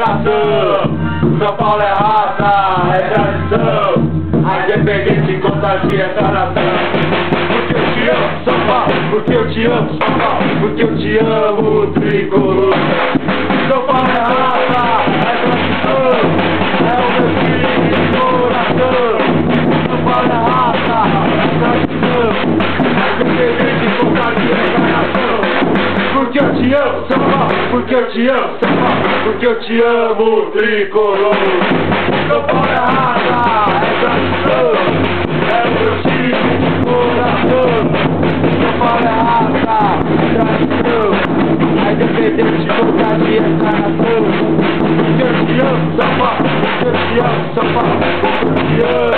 coração. São Paulo é raça, é tradição. A independência contagia essa nação. Porque eu te amo, São Paulo. Porque eu te amo, São Paulo. Porque eu te amo, tricolor. São Paulo é raça, é tradição. É o meu time de coração. São Paulo é raça, é tradição. A independência contagia essa nação. Porque eu te amo, São Paulo. Porque eu te amo, São Paulo. Porque eu te amo, tricolor. São Paulo é raça, é tradição. É o meu time de coração. São Paulo é raça, é tradição. A independência contagia essa nação. Porque eu te amo, São Paulo. Porque eu te amo, São Paulo. Porque eu te amo.